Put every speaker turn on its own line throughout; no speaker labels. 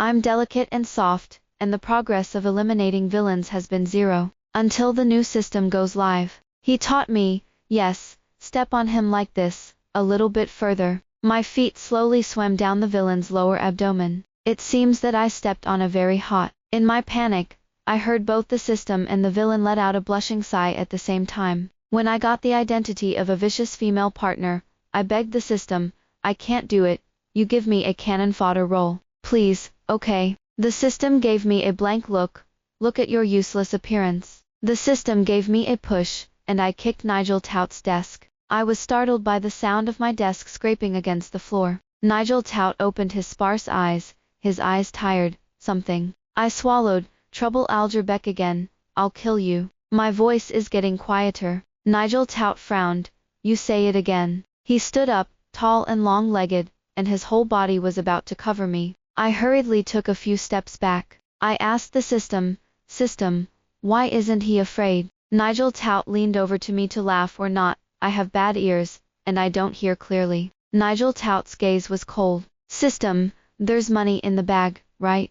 I'm delicate and soft, and the progress of eliminating villains has been zero. Until the new system goes live. He taught me, yes, step on him like this, a little bit further. My feet slowly swam down the villain's lower abdomen. It seems that I stepped on a very hot. In my panic, I heard both the system and the villain let out a blushing sigh at the same time. When I got the identity of a vicious female partner, I begged the system, I can't do it, you give me a cannon fodder role. Please, okay. The system gave me a blank look. Look at your useless appearance. The system gave me a push, and I kicked Nigel Tout's desk. I was startled by the sound of my desk scraping against the floor. Nigel Tout opened his sparse eyes, his eyes tired. Something. I swallowed. Trouble Alger Beck again, I'll kill you. My voice is getting quieter. Nigel Tout frowned. You say it again. He stood up, tall and long-legged, and his whole body was about to cover me. I hurriedly took a few steps back. I asked the system, why isn't he afraid? Nigel Tout leaned over to me to laugh or not. I have bad ears, and I don't hear clearly. Nigel Tout's gaze was cold. System, there's money in the bag, right?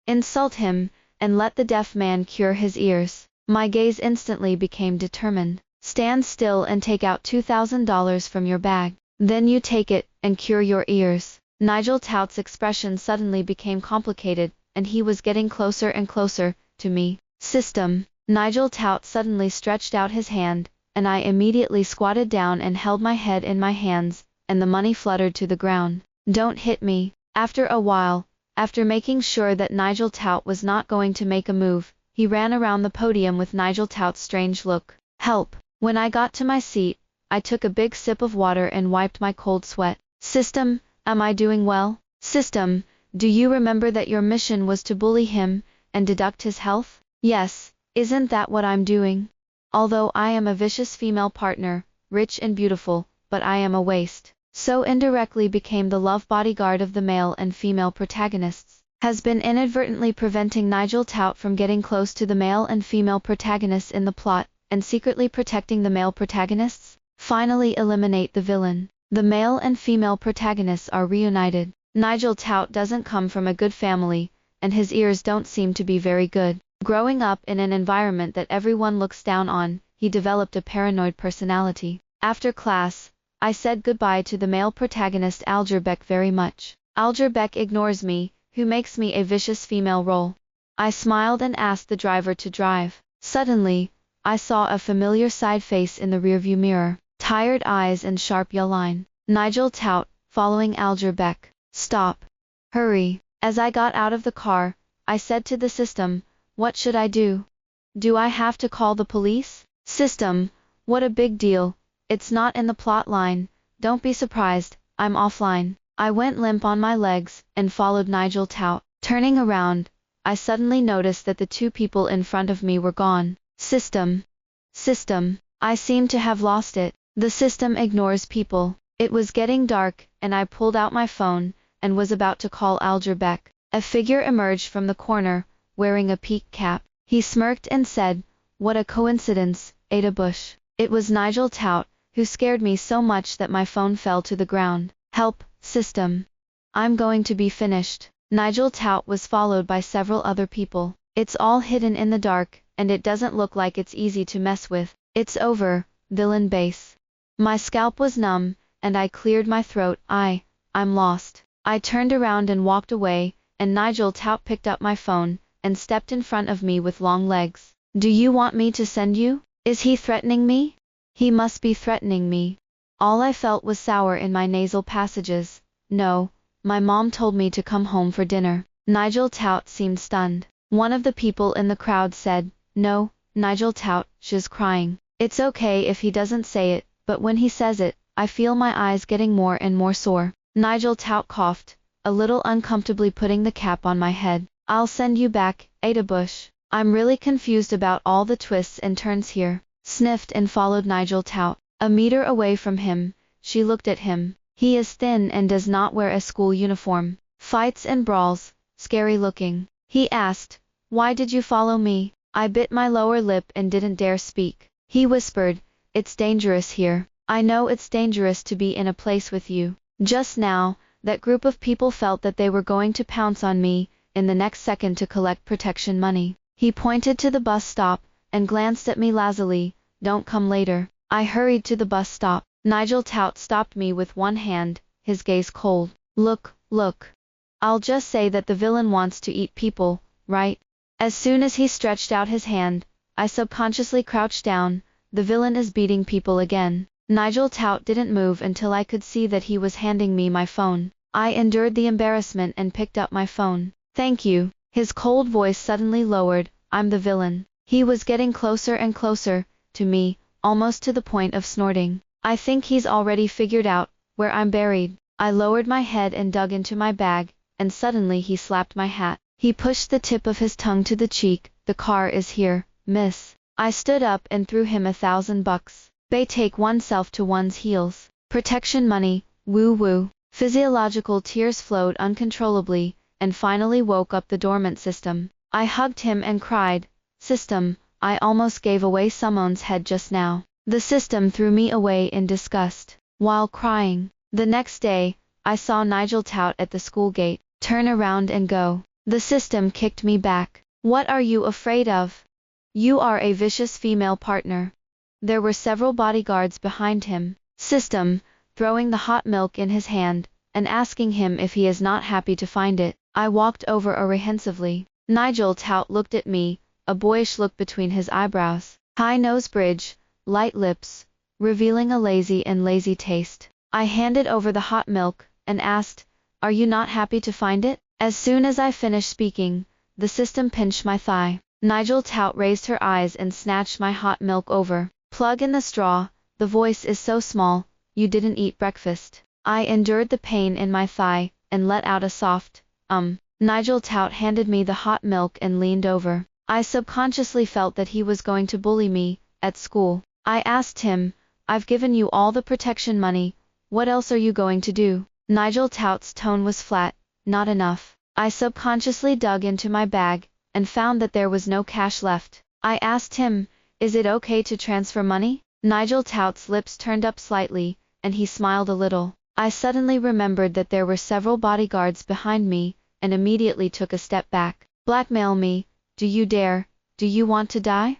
Insult him, and let the deaf man cure his ears. My gaze instantly became determined. Stand still and take out $2,000 from your bag. Then you take it, and cure your ears. Nigel Tout's expression suddenly became complicated, and he was getting closer and closer to me. System. Nigel Tout suddenly stretched out his hand, and I immediately squatted down and held my head in my hands, and the money fluttered to the ground. Don't hit me. After a while, after making sure that Nigel Tout was not going to make a move, he ran around the podium with Nigel Tout's strange look. Help! When I got to my seat, I took a big sip of water and wiped my cold sweat. System, am I doing well? System, do you remember that your mission was to bully him, and deduct his health? Yes, isn't that what I'm doing? Although I am a vicious female partner, rich and beautiful, but I am a waste. So indirectly became the love bodyguard of the male and female protagonists. Has been inadvertently preventing Nigel Tout from getting close to the male and female protagonists in the plot, and secretly protecting the male protagonists? Finally eliminate the villain. The male and female protagonists are reunited. Nigel Tout doesn't come from a good family, and his ears don't seem to be very good. Growing up in an environment that everyone looks down on, he developed a paranoid personality. After class, I said goodbye to the male protagonist Alger Beck very much. Alger Beck ignores me, who makes me a vicious female role. I smiled and asked the driver to drive. Suddenly, I saw a familiar side face in the rearview mirror. Tired eyes and sharp jawline. Nigel Tout, following Alger Beck. Stop. Hurry. As I got out of the car, I said to the system, what should I do? Do I have to call the police? System, what a big deal. It's not in the plot line. Don't be surprised, I'm offline. I went limp on my legs, and followed Nigel Tout. Turning around, I suddenly noticed that the two people in front of me were gone. System. I seem to have lost it. The system ignores people. It was getting dark, and I pulled out my phone, and was about to call Alger Beck. A figure emerged from the corner, wearing a peaked cap. He smirked and said, what a coincidence, Ada Bush. It was Nigel Tout, who scared me so much that my phone fell to the ground. Help, system. I'm going to be finished. Nigel Tout was followed by several other people. It's all hidden in the dark, and it doesn't look like it's easy to mess with. It's over, villain base. My scalp was numb, and I cleared my throat. I'm lost. I turned around and walked away, and Nigel Tout picked up my phone, and stepped in front of me with long legs. Do you want me to send you? Is he threatening me? He must be threatening me. All I felt was sour in my nasal passages. No, my mom told me to come home for dinner. Nigel Tout seemed stunned. One of the people in the crowd said, no, Nigel Tout, she's crying. It's okay if he doesn't say it, but when he says it, I feel my eyes getting more and more sore. Nigel Tout coughed, a little uncomfortably putting the cap on my head. I'll send you back, Ada Bush. I'm really confused about all the twists and turns here. Sniffed and followed Nigel Tout. A meter away from him, she looked at him. He is thin and does not wear a school uniform. Fights and brawls, scary looking. He asked, why did you follow me? I bit my lower lip and didn't dare speak. He whispered, it's dangerous here. I know it's dangerous to be in a place with you. Just now, that group of people felt that they were going to pounce on me, in the next second to collect protection money. He pointed to the bus stop, and glanced at me lazily. Don't come later. I hurried to the bus stop. Nigel Tout stopped me with one hand, his gaze cold. Look, look. I'll just say that the villain wants to eat people, right? As soon as he stretched out his hand, I subconsciously crouched down. The villain is beating people again. Nigel Tout didn't move until I could see that he was handing me my phone. I endured the embarrassment and picked up my phone. Thank you. His cold voice suddenly lowered. I'm the villain. He was getting closer and closer to me, almost to the point of snorting. I think he's already figured out where I'm buried. I lowered my head and dug into my bag, and suddenly he slapped my hat. He pushed the tip of his tongue to the cheek. The car is here, miss. I stood up and threw him $1,000. They take oneself to one's heels. Protection money, woo-woo. Physiological tears flowed uncontrollably, and finally woke up the dormant system. I hugged him and cried, System, I almost gave away someone's head just now. The system threw me away in disgust. While crying, the next day, I saw Nigel Tout at the school gate. Turn around and go. The system kicked me back. What are you afraid of? You are a vicious female partner. There were several bodyguards behind him. System, throwing the hot milk in his hand, and asking him if he is not happy to find it. I walked over apprehensively. Nigel Tout looked at me, a boyish look between his eyebrows. High nose bridge, light lips, revealing a lazy taste. I handed over the hot milk, and asked, Are you not happy to find it? As soon as I finished speaking, the system pinched my thigh. Nigel Tout raised her eyes and snatched my hot milk over. Plug in the straw. The voice is so small. You didn't eat breakfast. I endured the pain in my thigh, and let out a soft, Nigel Tout handed me the hot milk and leaned over. I subconsciously felt that he was going to bully me, at school. I asked him, I've given you all the protection money, what else are you going to do? Nigel Tout's tone was flat, not enough. I subconsciously dug into my bag, and found that there was no cash left. I asked him, is it okay to transfer money? Nigel Tout's lips turned up slightly, and he smiled a little. I suddenly remembered that there were several bodyguards behind me, and immediately took a step back. Blackmail me, do you dare? Do you want to die?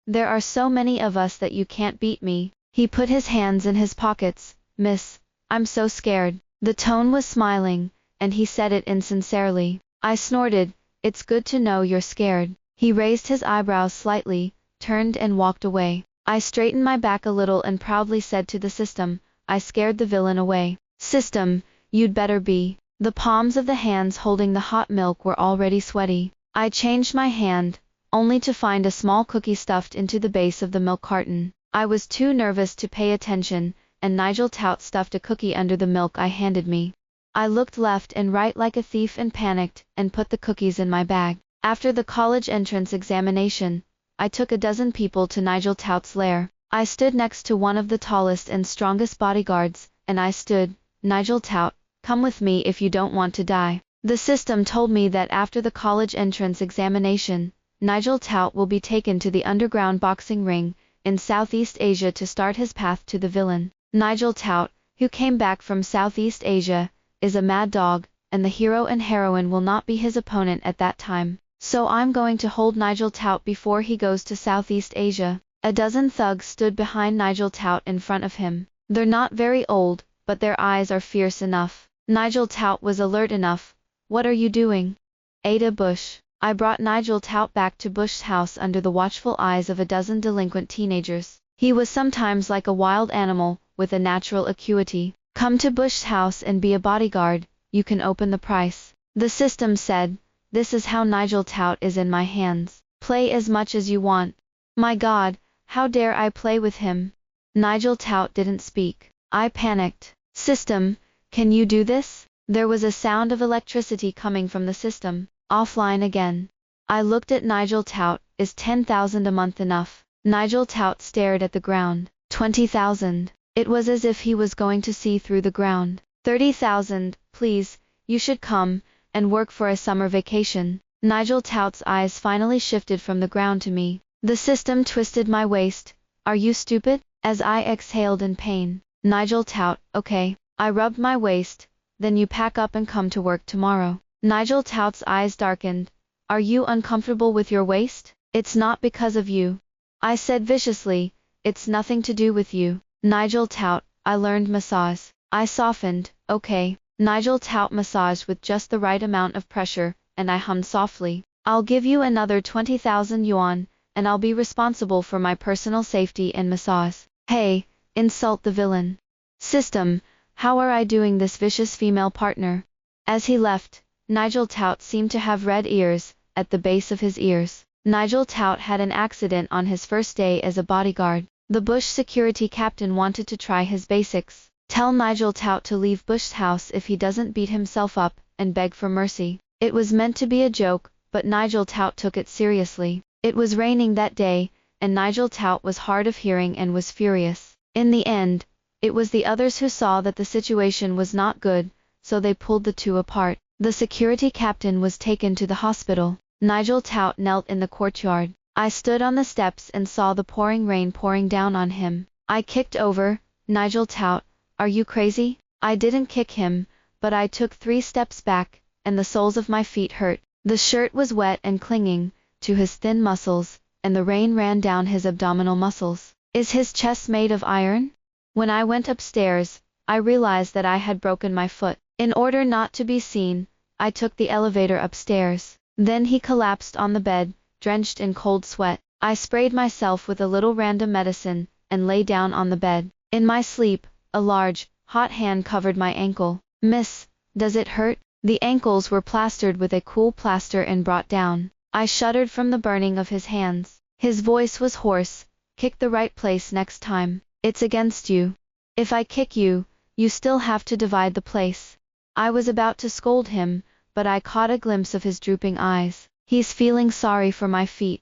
There are so many of us that you can't beat me. He put his hands in his pockets. Miss, I'm so scared. The tone was smiling, and he said it insincerely. I snorted, it's good to know you're scared. He raised his eyebrows slightly, turned and walked away. I straightened my back a little and proudly said to the system, I scared the villain away. System, you'd better be. The palms of the hands holding the hot milk were already sweaty. I changed my hand, only to find a small cookie stuffed into the base of the milk carton. I was too nervous to pay attention, and Nigel Tout stuffed a cookie under the milk I handed me. I looked left and right like a thief and panicked, and put the cookies in my bag. After the college entrance examination, I took a dozen people to Nigel Tout's lair. I stood next to one of the tallest and strongest bodyguards, and I stood, Nigel Tout, come with me if you don't want to die. The system told me that after the college entrance examination, Nigel Tout will be taken to the underground boxing ring in Southeast Asia to start his path to the villain. Nigel Tout, who came back from Southeast Asia, is a mad dog, and the hero and heroine will not be his opponent at that time. So I'm going to hold Nigel Tout before he goes to Southeast Asia. A dozen thugs stood behind Nigel Tout in front of him. They're not very old, but their eyes are fierce enough. Nigel Tout was alert enough. What are you doing? Ada Bush. I brought Nigel Tout back to Bush's house under the watchful eyes of a dozen delinquent teenagers. He was sometimes like a wild animal, with a natural acuity. Come to Bush's house and be a bodyguard, you can open the price. The system said, this is how Nigel Tout is in my hands. Play as much as you want. My God, how dare I play with him? Nigel Tout didn't speak. I panicked. System, can you do this? There was a sound of electricity coming from the system. Offline again. I looked at Nigel Tout. Is 10,000 a month enough? Nigel Tout stared at the ground. 20,000. It was as if he was going to see through the ground. 30,000, please, you should come and work for a summer vacation. Nigel Tout's eyes finally shifted from the ground to me. The system twisted my waist. Are you stupid? As I exhaled in pain. Nigel Tout, okay. I rubbed my waist. Then you pack up and come to work tomorrow. Nigel Tout's eyes darkened. Are you uncomfortable with your waist? It's not because of you. I said viciously, it's nothing to do with you. Nigel Tout, I learned massage. I softened, okay. Nigel Tout massaged with just the right amount of pressure, and I hummed softly. I'll give you another 20,000 yuan, and I'll be responsible for my personal safety and massage. Hey, insult the villain. System, how are I doing this vicious female partner? As he left, Nigel Tout seemed to have red ears, at the base of his ears. Nigel Tout had an accident on his first day as a bodyguard. The Bush security captain wanted to try his basics. Tell Nigel Tout to leave Bush's house if he doesn't beat himself up, and beg for mercy. It was meant to be a joke, but Nigel Tout took it seriously. It was raining that day, and Nigel Tout was hard of hearing and was furious. In the end, it was the others who saw that the situation was not good, so they pulled the two apart. The security captain was taken to the hospital. Nigel Tout knelt in the courtyard. I stood on the steps and saw the pouring rain pouring down on him. I kicked over. Nigel Tout, are you crazy? I didn't kick him, but I took 3 steps back, and the soles of my feet hurt. The shirt was wet and clinging to his thin muscles, and the rain ran down his abdominal muscles. Is his chest made of iron? When I went upstairs, I realized that I had broken my foot. In order not to be seen, I took the elevator upstairs. Then he collapsed on the bed, drenched in cold sweat. I sprayed myself with a little random medicine, and lay down on the bed. In my sleep, a large, hot hand covered my ankle. Miss, does it hurt? The ankles were plastered with a cool plaster and brought down. I shuddered from the burning of his hands. His voice was hoarse. Kick the right place next time. It's against you. If I kick you, you still have to divide the place. I was about to scold him, but I caught a glimpse of his drooping eyes. He's feeling sorry for my feet.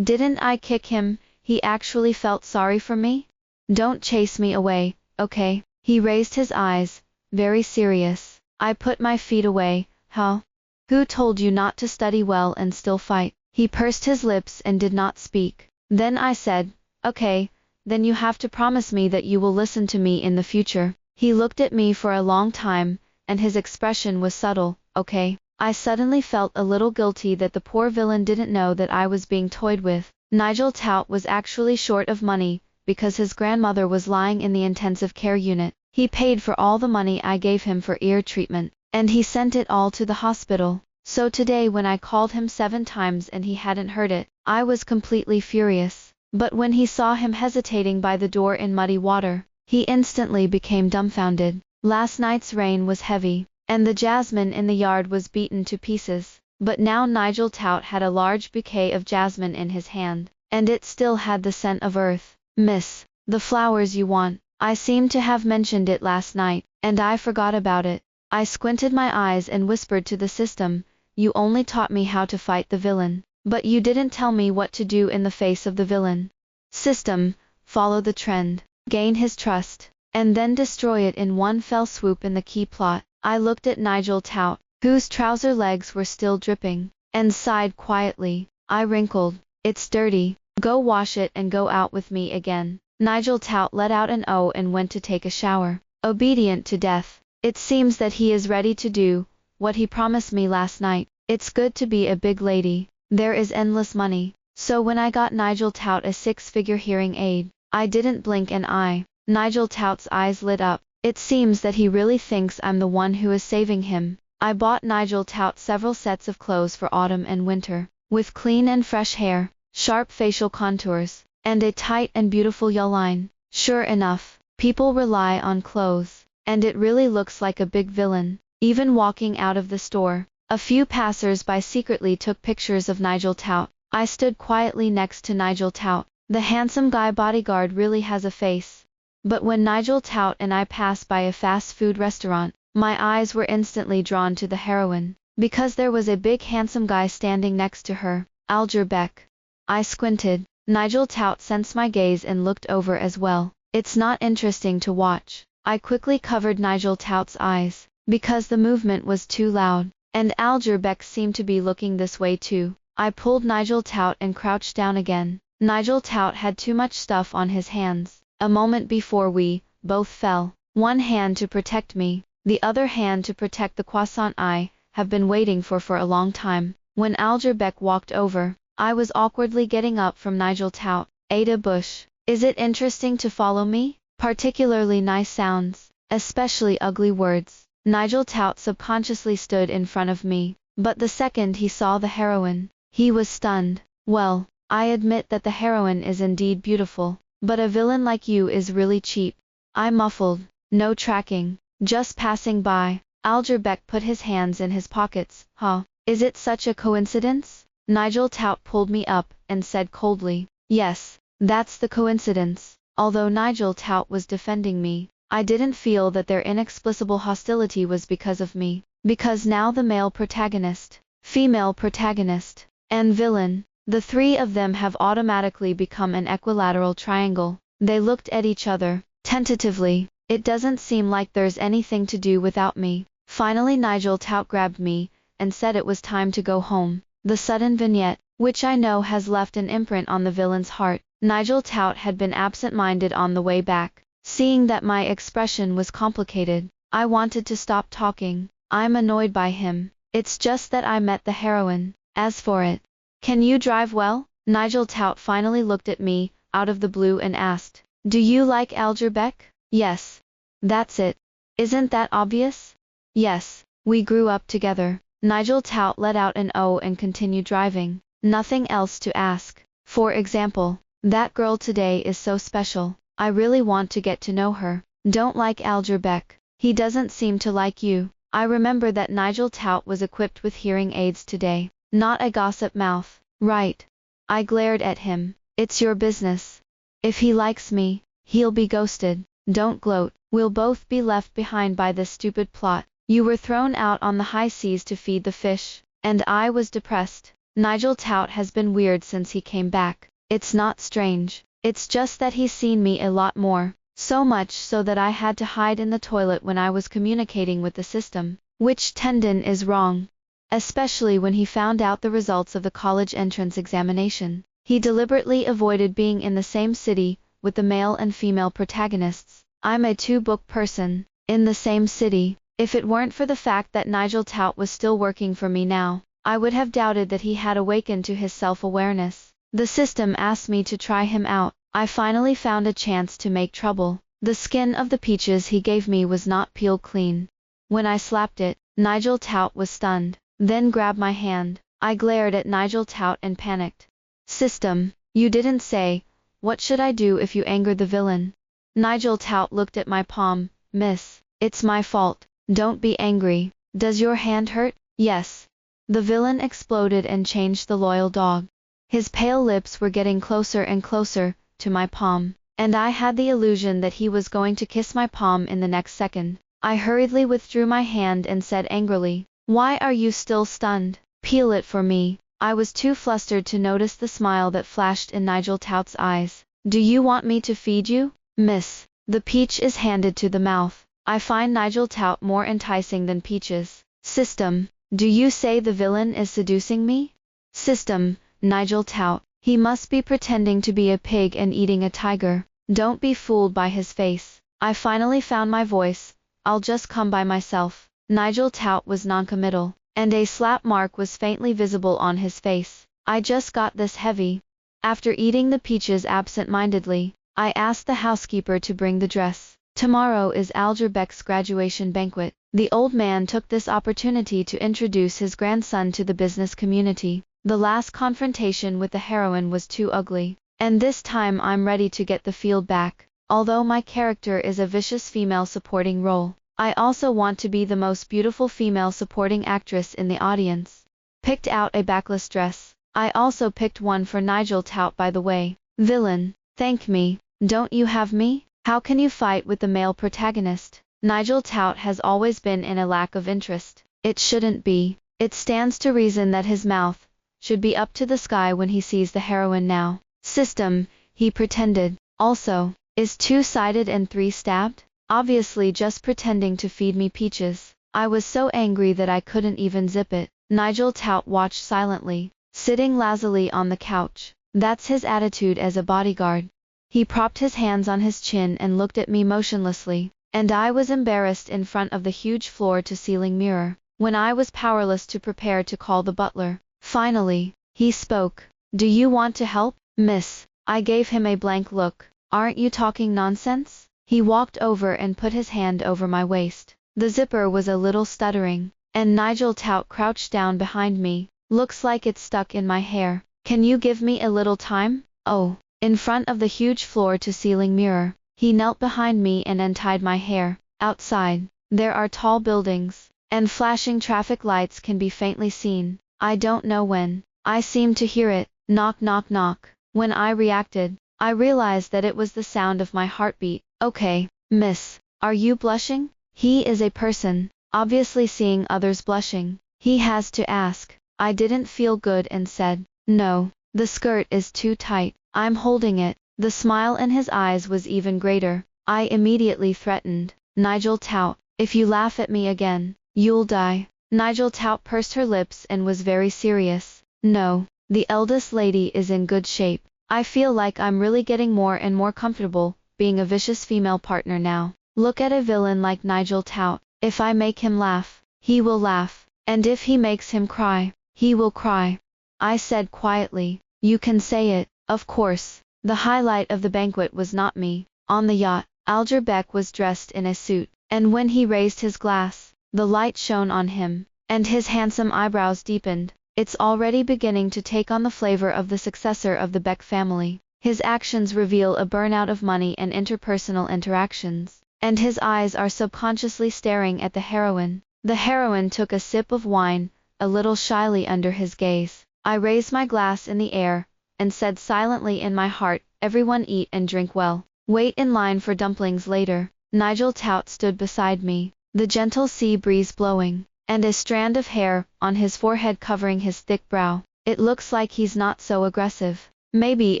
Didn't I kick him? He actually felt sorry for me? Don't chase me away, okay? He raised his eyes, very serious. I put my feet away. Huh? Who told you not to study well and still fight? He pursed his lips and did not speak. Then I said, okay, then you have to promise me that you will listen to me in the future. He looked at me for a long time, and his expression was subtle. Okay. I suddenly felt a little guilty that the poor villain didn't know that I was being toyed with. Nigel Tout was actually short of money, because his grandmother was lying in the intensive care unit. He paid for all the money I gave him for ear treatment, and he sent it all to the hospital. So today when I called him 7 times and he hadn't heard it, I was completely furious. But when he saw him hesitating by the door in muddy water, he instantly became dumbfounded. Last night's rain was heavy, and the jasmine in the yard was beaten to pieces. But now Nigel Tout had a large bouquet of jasmine in his hand, and it still had the scent of earth. Miss, the flowers you want. I seemed to have mentioned it last night, and I forgot about it. I squinted my eyes and whispered to the system, you only taught me how to fight the villain, but you didn't tell me what to do in the face of the villain. System, follow the trend, gain his trust, and then destroy it in one fell swoop in the key plot. I looked at Nigel Tout, whose trouser legs were still dripping, and sighed quietly. I wrinkled. It's dirty. Go wash it and go out with me again. Nigel Tout let out an "oh" and went to take a shower. Obedient to death. It seems that he is ready to do what he promised me last night. It's good to be a big lady. There is endless money. So when I got Nigel Tout a 6-figure hearing aid, I didn't blink an eye. Nigel Tout's eyes lit up. It seems that he really thinks I'm the one who is saving him. I bought Nigel Tout several sets of clothes for autumn and winter, with clean and fresh hair, sharp facial contours, and a tight and beautiful jawline. Sure enough, people rely on clothes, and it really looks like a big villain. Even walking out of the store, a few passers-by secretly took pictures of Nigel Tout. I stood quietly next to Nigel Tout. The handsome guy bodyguard really has a face. But when Nigel Tout and I passed by a fast food restaurant, my eyes were instantly drawn to the heroine, because there was a big handsome guy standing next to her, Alger Beck. I squinted. Nigel Tout sensed my gaze and looked over as well. It's not interesting to watch. I quickly covered Nigel Tout's eyes, because the movement was too loud, and Alger Beck seemed to be looking this way too. I pulled Nigel Tout and crouched down again. Nigel Tout had too much stuff on his hands. A moment before we both fell, one hand to protect me, the other hand to protect the croissant I have been waiting for a long time. When Algerbek walked over, I was awkwardly getting up from Nigel Tout. Ada Bush. Is it interesting to follow me? Particularly nice sounds, especially ugly words. Nigel Tout subconsciously stood in front of me, but the second he saw the heroine, he was stunned. Well, I admit that the heroine is indeed beautiful, but a villain like you is really cheap. I muffled, no tracking, just passing by. Algerbek put his hands in his pockets. Huh, is it such a coincidence? Nigel Tout pulled me up and said coldly, yes, that's the coincidence. Although Nigel Tout was defending me, I didn't feel that their inexplicable hostility was because of me, because now the male protagonist, female protagonist, and villain, the three of them have automatically become an equilateral triangle. They looked at each other, tentatively. It doesn't seem like there's anything to do without me. Finally Nigel Tout grabbed me, and said it was time to go home. The sudden vignette, which I know has left an imprint on the villain's heart. Nigel Tout had been absent-minded on the way back. Seeing that my expression was complicated, I wanted to stop talking. I'm annoyed by him. It's just that I met the heroine. As for it, can you drive well? Nigel Tout finally looked at me, out of the blue and asked, do you like Algerbek? Yes. That's it. Isn't that obvious? Yes, we grew up together. Nigel Tout let out an O and continued driving. Nothing else to ask. For example, that girl today is so special. I really want to get to know her. Don't like Algerbek. He doesn't seem to like you. I remember that Nigel Tout was equipped with hearing aids today. Not a gossip mouth. Right. I glared at him. It's your business. If he likes me, he'll be ghosted. Don't gloat. We'll both be left behind by this stupid plot. You were thrown out on the high seas to feed the fish, and I was depressed. Nigel Tout has been weird since he came back. It's not strange. It's just that he's seen me a lot more, so much so that I had to hide in the toilet when I was communicating with the system, which tendon is wrong. Especially when he found out the results of the college entrance examination. He deliberately avoided being in the same city with the male and female protagonists. I'm a two-book person, in the same city. If it weren't for the fact that Nigel Tout was still working for me now, I would have doubted that he had awakened to his self-awareness. The system asked me to try him out. I finally found a chance to make trouble. The skin of the peaches he gave me was not peeled clean. When I slapped it, Nigel Tout was stunned, then grabbed my hand. I glared at Nigel Tout and panicked. System, you didn't say, what should I do if you angered the villain? Nigel Tout looked at my palm. Miss, it's my fault. Don't be angry. Does your hand hurt? Yes. The villain exploded and changed the loyal dog. His pale lips were getting closer and closer to my palm, and I had the illusion that he was going to kiss my palm in the next second. I hurriedly withdrew my hand and said angrily, why are you still stunned? Peel it for me. I was too flustered to notice the smile that flashed in Nigel Tout's eyes. Do you want me to feed you? Miss, the peach is handed to the mouth. I find Nigel Tout more enticing than peaches. System, do you say the villain is seducing me? System, Nigel Tout, he must be pretending to be a pig and eating a tiger. Don't be fooled by his face. I finally found my voice. I'll just come by myself. Nigel Tout was noncommittal, and a slap mark was faintly visible on his face. I just got this heavy. After eating the peaches absent-mindedly, I asked the housekeeper to bring the dress. Tomorrow is Algerbek's graduation banquet. The old man took this opportunity to introduce his grandson to the business community. The last confrontation with the heroine was too ugly, and this time I'm ready to get the field back. Although my character is a vicious female supporting role, I also want to be the most beautiful female supporting actress in the audience. Picked out a backless dress. I also picked one for Nigel Tout, by the way. Villain, thank me. Don't you have me? How can you fight with the male protagonist? Nigel Tout has always been in a lack of interest. It shouldn't be. It stands to reason that his mouth should be up to the sky when he sees the heroine now. System, he pretended. Also, is two-sided and three-stabbed? Obviously just pretending to feed me peaches. I was so angry that I couldn't even zip it. Nigel Tout watched silently, sitting lazily on the couch. That's his attitude as a bodyguard. He propped his hands on his chin and looked at me motionlessly, and I was embarrassed in front of the huge floor-to-ceiling mirror. when I was powerless to prepare to call the butler. Finally, he spoke. Do you want to help, miss? I gave him a blank look. Aren't you talking nonsense? He walked over and put his hand over my waist. The zipper was a little stuttering, and Nigel Tout crouched down behind me. Looks like it's stuck in my hair. Can you give me a little time? Oh, in front of the huge floor-to-ceiling mirror, he knelt behind me and untied my hair. Outside, there are tall buildings, and flashing traffic lights can be faintly seen. I don't know when. I seemed to hear it. Knock, knock, knock. When I reacted, I realized that it was the sound of my heartbeat. Okay, miss, are you blushing? He is a person, obviously seeing others blushing. He has to ask. I didn't feel good and said, no, the skirt is too tight. I'm holding it. The smile in his eyes was even greater. I immediately threatened, Nigel Tout, if you laugh at me again, you'll die. Nigel Tout pursed her lips and was very serious. No, the eldest lady is in good shape. I feel like I'm really getting more and more comfortable being a vicious female partner now. Look at a villain like Nigel Tout. If I make him laugh, he will laugh, and if he makes him cry, he will cry. I said quietly, you can say it. Of course, the highlight of the banquet was not me. On the yacht, Alger Beck was dressed in a suit, and when he raised his glass, the light shone on him, and his handsome eyebrows deepened. It's already beginning to take on the flavor of the successor of the Beck family. His actions reveal a burnout of money and interpersonal interactions, and his eyes are subconsciously staring at the heroine. The heroine took a sip of wine, a little shyly under his gaze. I raised my glass in the air, and said silently in my heart, everyone eat and drink well. Wait in line for dumplings later. Nigel Tout stood beside me, the gentle sea breeze blowing, and a strand of hair on his forehead covering his thick brow. It looks like he's not so aggressive. Maybe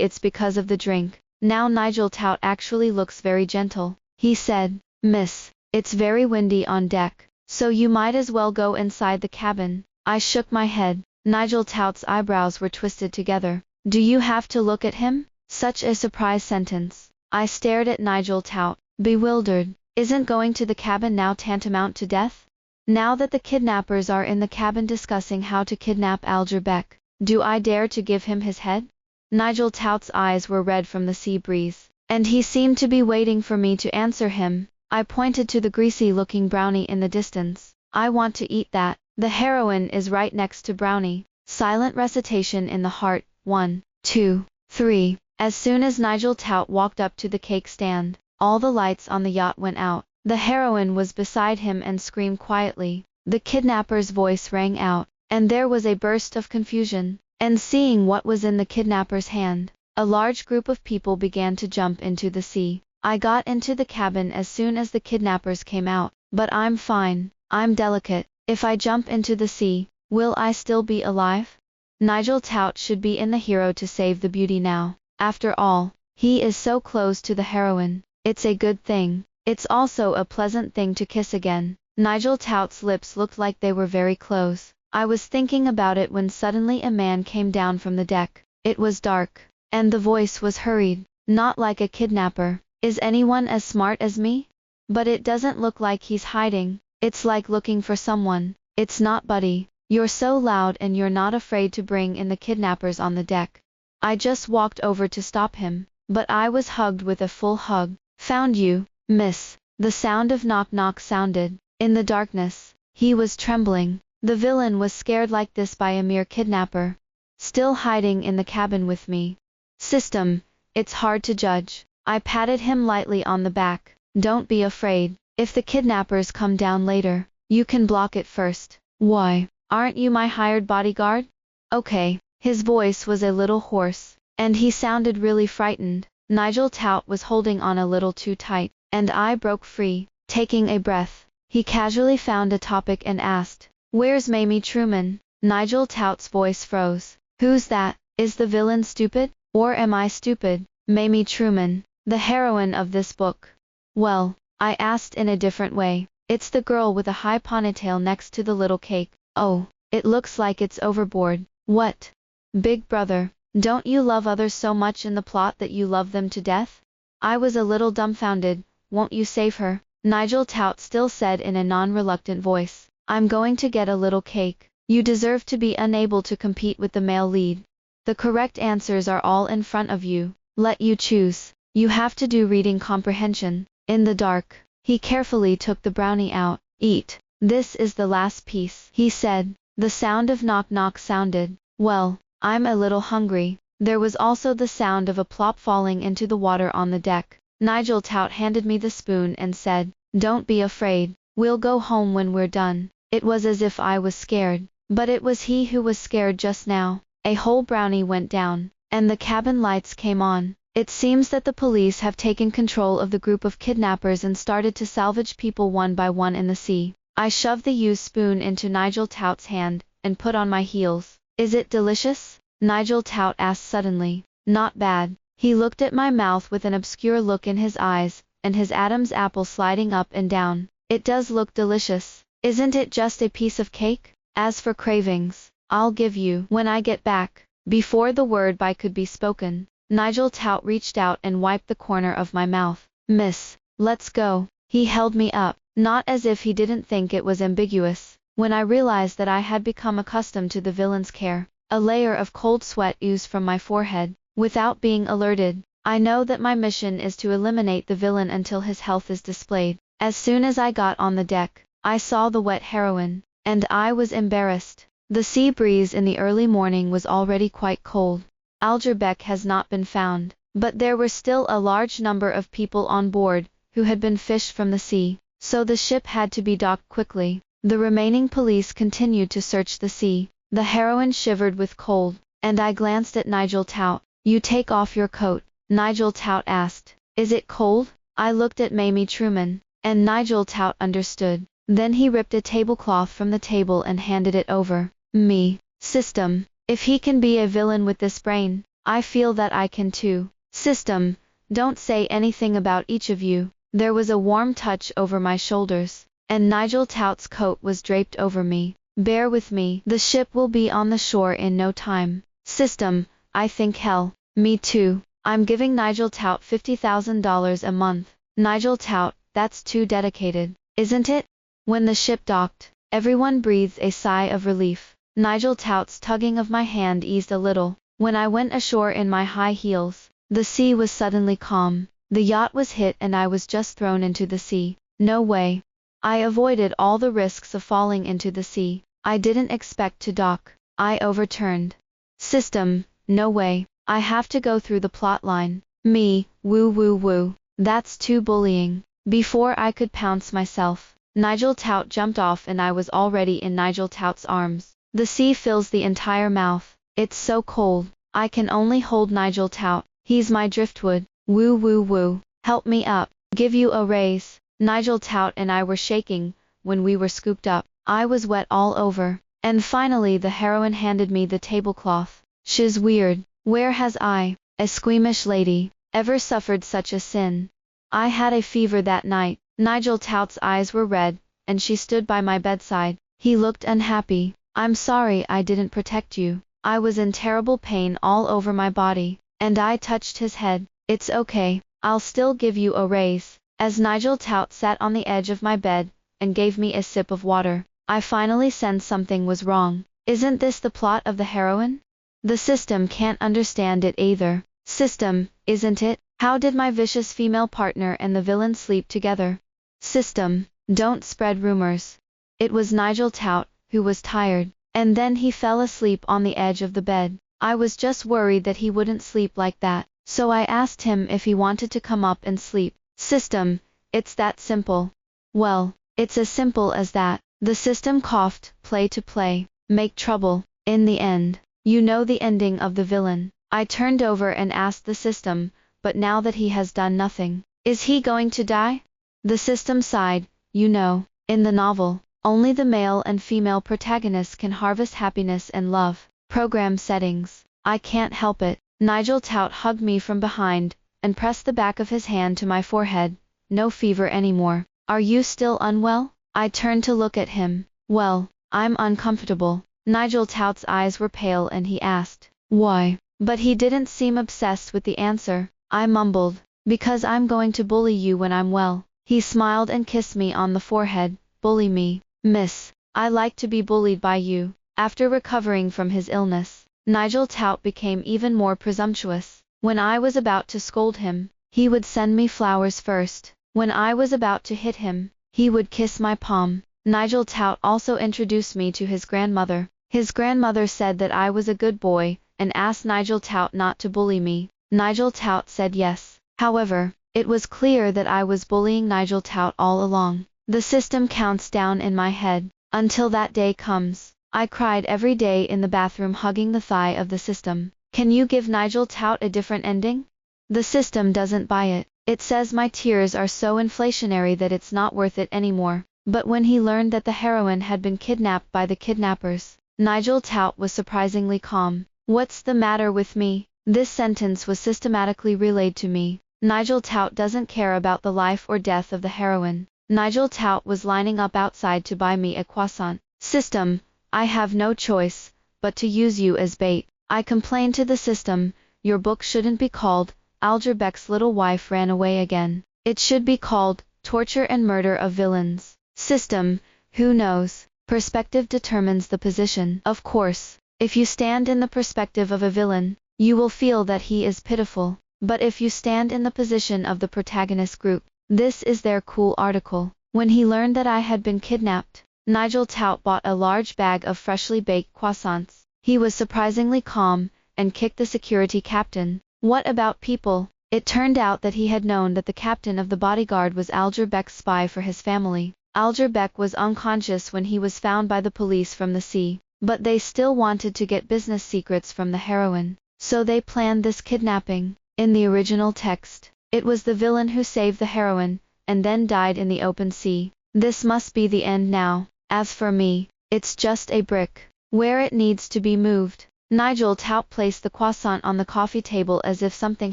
it's because of the drink. Now Nigel Tout actually looks very gentle. He said, miss, it's very windy on deck, so you might as well go inside the cabin. I shook my head. Nigel Tout's eyebrows were twisted together. Do you have to look at him? Such a surprise sentence. I stared at Nigel Tout, bewildered. Isn't going to the cabin now tantamount to death? Now that the kidnappers are in the cabin discussing how to kidnap Alger Beck, do I dare to give him his head? Nigel Tout's eyes were red from the sea breeze, and he seemed to be waiting for me to answer him. I pointed to the greasy-looking brownie in the distance. I want to eat that. The heroine is right next to brownie. Silent recitation in the heart. 1, 2, 3. As soon as Nigel Tout walked up to the cake stand, all the lights on the yacht went out. The heroine was beside him and screamed quietly. The kidnapper's voice rang out, and there was a burst of confusion. And seeing what was in the kidnapper's hand, a large group of people began to jump into the sea. I got into the cabin as soon as the kidnappers came out, but I'm fine. I'm delicate. If I jump into the sea, will I still be alive? Nigel Tout should be in the hero to save the beauty now. After all, he is so close to the heroine. It's a good thing. It's also a pleasant thing to kiss again. Nigel Tout's lips looked like they were very close. I was thinking about it when suddenly a man came down from the deck. It was dark, and the voice was hurried, not like a kidnapper. Is anyone as smart as me? But it doesn't look like he's hiding. It's like looking for someone. It's not Buddy. You're so loud and you're not afraid to bring in the kidnappers on the deck. I just walked over to stop him, but I was hugged with a full hug. Found you, miss. The sound of knock-knock sounded. In the darkness, he was trembling. The villain was scared like this by a mere kidnapper, still hiding in the cabin with me. System, it's hard to judge. I patted him lightly on the back. Don't be afraid. If the kidnappers come down later, you can block it first. Why, aren't you my hired bodyguard? Okay. His voice was a little hoarse, and he sounded really frightened. Nigel Tout was holding on a little too tight, and I broke free. Taking a breath, he casually found a topic and asked, "Where's Mamie Truman?" Nigel Tout's voice froze. Who's that? Is the villain stupid? Or am I stupid? Mamie Truman, the heroine of this book. Well, I asked in a different way. It's the girl with a high ponytail next to the little cake. Oh, it looks like it's overboard. What? Big brother, don't you love others so much in the plot that you love them to death? I was a little dumbfounded. Won't you save her? Nigel Tout still said in a non-reluctant voice. I'm going to get a little cake. You deserve to be unable to compete with the male lead. The correct answers are all in front of you. Let you choose. You have to do reading comprehension. In the dark, he carefully took the brownie out. Eat. This is the last piece, he said. The sound of knock knock sounded. Well, I'm a little hungry. There was also the sound of a plop falling into the water on the deck. Nigel Tout handed me the spoon and said, "Don't be afraid. We'll go home when we're done." It was as if I was scared. But it was he who was scared just now. A whole brownie went down, and the cabin lights came on. It seems that the police have taken control of the group of kidnappers and started to salvage people one by one in the sea. I shoved the used spoon into Nigel Tout's hand, and put on my heels. "Is it delicious?" Nigel Tout asked suddenly. "Not bad." He looked at my mouth with an obscure look in his eyes, and his Adam's apple sliding up and down. "It does look delicious. Isn't it just a piece of cake? As for cravings, I'll give you when I get back." Before the word "bye" could be spoken, Nigel Tout reached out and wiped the corner of my mouth. "Miss, let's go." He held me up, not as if he didn't think it was ambiguous. When I realized that I had become accustomed to the villain's care, a layer of cold sweat oozed from my forehead. Without being alerted, I know that my mission is to eliminate the villain until his health is displayed. As soon as I got on the deck, I saw the wet heroine, and I was embarrassed. The sea breeze in the early morning was already quite cold. Algerbeck has not been found, but there were still a large number of people on board, who had been fished from the sea, so the ship had to be docked quickly. The remaining police continued to search the sea. The heroine shivered with cold, and I glanced at Nigel Tout. "You take off your coat," Nigel Tout asked. "Is it cold?" I looked at Mamie Truman, and Nigel Tout understood. Then he ripped a tablecloth from the table and handed it over. "Me. System. If he can be a villain with this brain, I feel that I can too. System, don't say anything about each of you." There was a warm touch over my shoulders, and Nigel Tout's coat was draped over me. "Bear with me. The ship will be on the shore in no time." System, I think hell. Me too. I'm giving Nigel Tout $50,000 a month. Nigel Tout, that's too dedicated, isn't it? When the ship docked, everyone breathed a sigh of relief. Nigel Tout's tugging of my hand eased a little. When I went ashore in my high heels, the sea was suddenly calm. The yacht was hit and I was just thrown into the sea. No way. I avoided all the risks of falling into the sea. I didn't expect to dock. I overturned. System, no way. I have to go through the plot line. Me, woo woo woo. That's too bullying. Before I could pounce myself, Nigel Tout jumped off and I was already in Nigel Tout's arms. The sea fills the entire mouth. It's so cold. I can only hold Nigel Tout. He's my driftwood. Woo woo woo. Help me up. Give you a raise. Nigel Tout and I were shaking when we were scooped up. I was wet all over. And finally the heroine handed me the tablecloth. "She's weird. Where has I, a squeamish lady, ever suffered such a sin?" I had a fever that night. Nigel Tout's eyes were red, and she stood by my bedside. He looked unhappy. "I'm sorry I didn't protect you." I was in terrible pain all over my body, and I touched his head. "It's okay. I'll still give you a raise." As Nigel Tout sat on the edge of my bed, and gave me a sip of water, I finally sensed something was wrong. Isn't this the plot of the heroine? The system can't understand it either. System, isn't it? How did my vicious female partner and the villain sleep together? System, don't spread rumors. It was Nigel Tout, who was tired, and then he fell asleep on the edge of the bed. I was just worried that he wouldn't sleep like that, so I asked him if he wanted to come up and sleep. System, it's that simple. Well, it's as simple as that. The system coughed. Play to play. Make trouble. In the end, you know the ending of the villain. I turned over and asked the system, but now that he has done nothing, is he going to die? The system sighed. You know, in the novel, only the male and female protagonists can harvest happiness and love. Program settings. I can't help it. Nigel Tout hugged me from behind, and pressed the back of his hand to my forehead. No fever anymore. Are you still unwell? I turned to look at him. Well, I'm uncomfortable. Nigel Tout's eyes were pale and he asked, "Why?" But he didn't seem obsessed with the answer. I mumbled, "Because I'm going to bully you when I'm well." He smiled and kissed me on the forehead. "Bully me, miss. I like to be bullied by you. After recovering from his illness, Nigel Tout became even more presumptuous. When I was about to scold him, he would send me flowers first. When I was about to hit him, he would kiss my palm. Nigel Tout also introduced me to his grandmother. His grandmother said that I was a good boy, and asked Nigel Tout not to bully me. Nigel Tout said yes. However, it was clear that I was bullying Nigel Tout all along. The system counts down in my head. Until that day comes. I cried every day in the bathroom hugging the thigh of the system. Can you give Nigel Tout a different ending? The system doesn't buy it. It says my tears are so inflationary that it's not worth it anymore. But when he learned that the heroine had been kidnapped by the kidnappers, Nigel Tout was surprisingly calm. What's the matter with me? This sentence was systematically relayed to me. Nigel Tout doesn't care about the life or death of the heroine. Nigel Tout was lining up outside to buy me a croissant. System, I have no choice but to use you as bait. I complained to the system, your book shouldn't be called Alger Beck's Little Wife Ran Away Again. It should be called Torture and Murder of Villains. System, who knows? Perspective determines the position. Of course, if you stand in the perspective of a villain, you will feel that he is pitiful. But if you stand in the position of the protagonist group, this is their cool article. When he learned that I had been kidnapped, Nigel Tout bought a large bag of freshly baked croissants. He was surprisingly calm, and kicked the security captain. What about people? It turned out that he had known that the captain of the bodyguard was Alger Beck's spy for his family. Alger Beck was unconscious when he was found by the police from the sea, but they still wanted to get business secrets from the heroine. So they planned this kidnapping. In the original text, it was the villain who saved the heroine, and then died in the open sea. This must be the end now. As for me, it's just a brick, where it needs to be moved. Nigel Tout placed the croissant on the coffee table as if something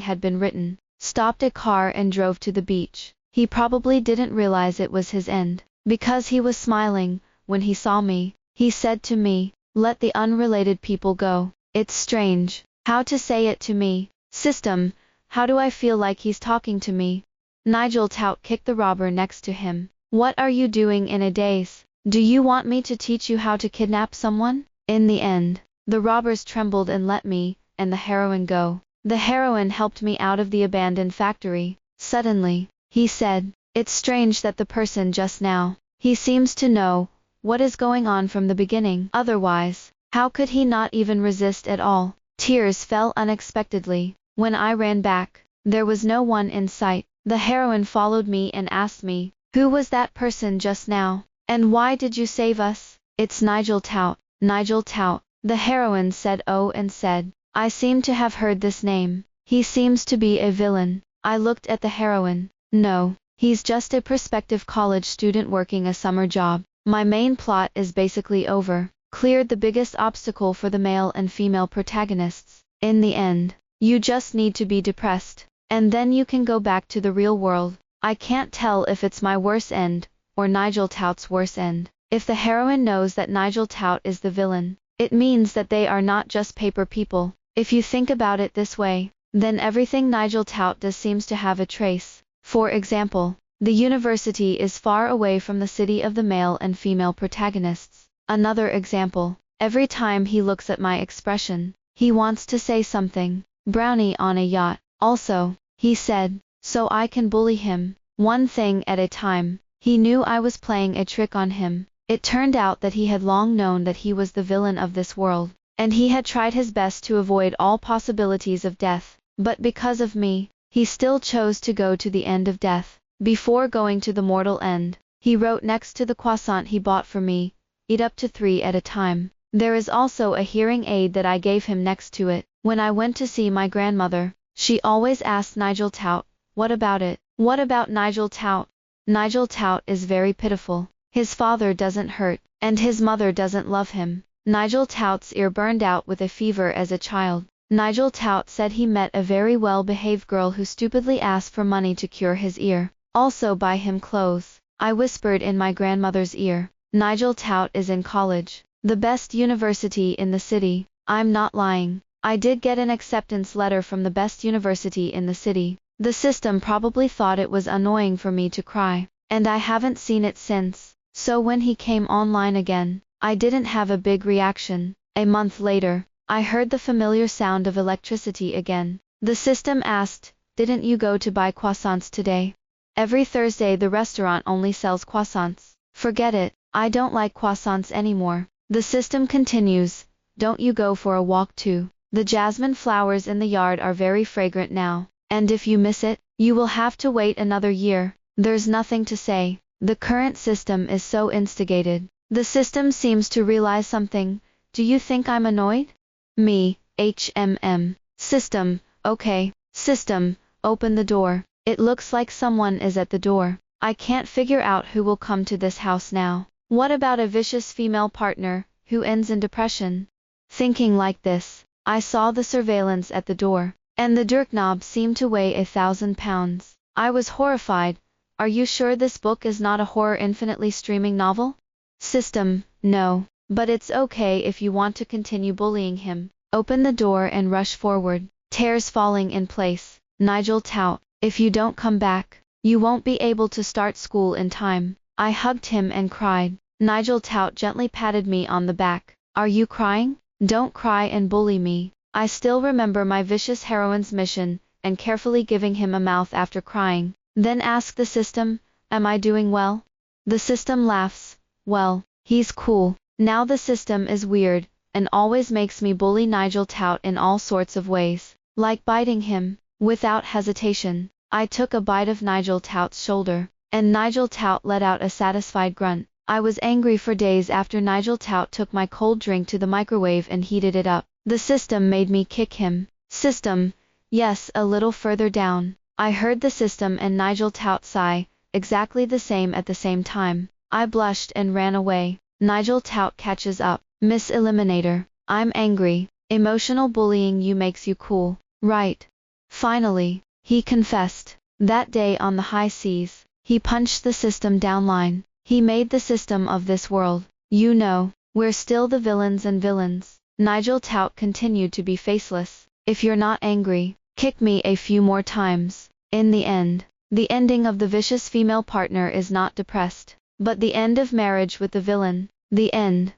had been written, stopped a car and drove to the beach. He probably didn't realize it was his end, because he was smiling when he saw me. He said to me, let the unrelated people go. It's strange how to say it to me. System, how do I feel like he's talking to me? Nigel Tout kicked the robber next to him. What are you doing in a daze? Do you want me to teach you how to kidnap someone? In the end, the robbers trembled and let me and the heroine go. The heroine helped me out of the abandoned factory. Suddenly, he said, it's strange that the person just now, he seems to know what is going on from the beginning. Otherwise, how could he not even resist at all? Tears fell unexpectedly. When I ran back, there was no one in sight. The heroine followed me and asked me, who was that person just now? And why did you save us? It's Nigel Tout. Nigel Tout. The heroine said oh and said, I seem to have heard this name. He seems to be a villain. I looked at the heroine. No, he's just a prospective college student working a summer job. My main plot is basically over. Cleared the biggest obstacle for the male and female protagonists. In the end, you just need to be depressed, and then you can go back to the real world. I can't tell if it's my worst end, or Nigel Tout's worst end. If the heroine knows that Nigel Tout is the villain, it means that they are not just paper people. If you think about it this way, then everything Nigel Tout does seems to have a trace. For example, the university is far away from the city of the male and female protagonists. Another example, every time he looks at my expression, he wants to say something. Brownie on a yacht. Also, he said, so I can bully him, one thing at a time. He knew I was playing a trick on him. It turned out that he had long known that he was the villain of this world, and he had tried his best to avoid all possibilities of death. But because of me, he still chose to go to the end of death. Before going to the mortal end, he wrote next to the croissant he bought for me, eat up to 3 at a time. There is also a hearing aid that I gave him next to it. When I went to see my grandmother, she always asked Nigel Tout, what about it? What about Nigel Tout? Nigel Tout is very pitiful. His father doesn't hurt, and his mother doesn't love him. Nigel Tout's ear burned out with a fever as a child. Nigel Tout said he met a very well-behaved girl who stupidly asked for money to cure his ear. Also buy him clothes. I whispered in my grandmother's ear, Nigel Tout is in college, the best university in the city. I'm not lying. I did get an acceptance letter from the best university in the city. The system probably thought it was annoying for me to cry, and I haven't seen it since. So when he came online again, I didn't have a big reaction. A month later, I heard the familiar sound of electricity again. The system asked, "Didn't you go to buy croissants today? Every Thursday the restaurant only sells croissants. Forget it, I don't like croissants anymore." The system continues, "Don't you go for a walk too? The jasmine flowers in the yard are very fragrant now, and if you miss it, you will have to wait another year." There's nothing to say. The current system is so instigated. The system seems to realize something. Do you think I'm annoyed? Me, HMM. System, okay. System, open the door. It looks like someone is at the door. I can't figure out who will come to this house now. What about a vicious female partner, who ends in depression? Thinking like this, I saw the surveillance at the door, and the doorknob seemed to weigh 1,000 pounds. I was horrified. Are you sure this book is not a horror infinitely streaming novel? System, no. But it's okay if you want to continue bullying him. Open the door and rush forward. Tears falling in place. Nigel Tout, if you don't come back, you won't be able to start school in time. I hugged him and cried. Nigel Tout gently patted me on the back. Are you crying? Don't cry and bully me. I still remember my vicious heroine's mission, and carefully giving him a mouth after crying. Then ask the system, am I doing well? The system laughs. Well, he's cool. Now the system is weird, and always makes me bully Nigel Tout in all sorts of ways, like biting him. Without hesitation, I took a bite of Nigel Tout's shoulder, and Nigel Tout let out a satisfied grunt. I was angry for days after Nigel Tout took my cold drink to the microwave and heated it up. The system made me kick him. System, yes, a little further down. I heard the system and Nigel Tout sigh, exactly the same at the same time. I blushed and ran away. Nigel Tout catches up. Miss Eliminator, I'm angry. Emotional bullying you makes you cool, right? Finally, he confessed. That day on the high seas, he punched the system downline. He made the system of this world. You know, we're still the villains and villains. Nigel Tout continued to be faceless. If you're not angry, kick me a few more times. In the end, the ending of the vicious female partner is not depressed, but the end of marriage with the villain. The end.